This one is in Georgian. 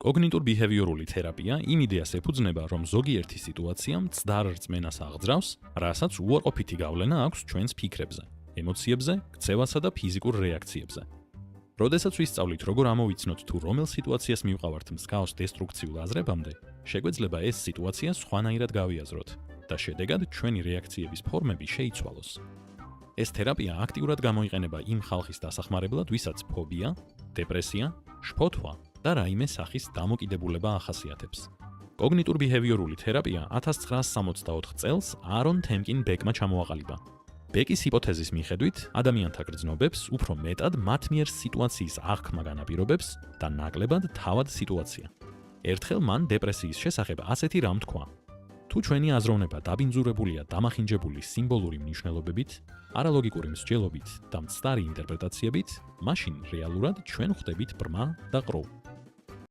კოგნიტურ-ბიჰევიორული თერაპია იმ იდეას ეფუძნება, რომ ზოგიერთი სიტუაცია მცდარ რწმენას აღძრავს, რასაც უარყოფითი გავლენა აქვს ჩვენს ფიქრებზე, ემოციებზე, ქცევასა და ფიზიკურ რეაქციებზე. როდესაც ვისწავლით, როგორ ამოვიცნოთ თუ რომელ სიტუაციას მივყავართ მსგავს დესტრუქციულ აზრებამდე, შეგვეძლება ეს სიტუაცია სხვანაირად გავიაზროთ და შედეგად ჩვენი რეაქციების ფორმები შეიცვალოს. ეს თერაპია აქტიურად გამოიყენება იმ ხალხის დასახმარებლად, ვისაც ფობია, დეპრესია, შფოთვა და რაიმე სახის დამოკიდებულება ახასიათებს. კოგნიტურ-ბიჰევიორული თერაპია 1964 წელს არონ თემკინ ბეკმა ჩამოაყალიბა. ბეკის ჰიპოთეზის მიხედვით, ადამიანთა გრძნობებს უფრო მეტად მათ მიერ სიტუაციის აღქმა განაპირობებს და ნაკლებად თავად სიტუაცია. ერთხელ მან დეპრესიის შესახებ ასეთი რამ თქვა: თუ ჩვენი აზროვნება დაბინძურებულია დამახინჯებული სიმბოლური მნიშვნელობებით, არალოგიკური მსჯელობით და მცდარი ინტერპრეტაციებით, მაშინ რეალურად ჩვენ ხვდებით ბრმა და ყრუ.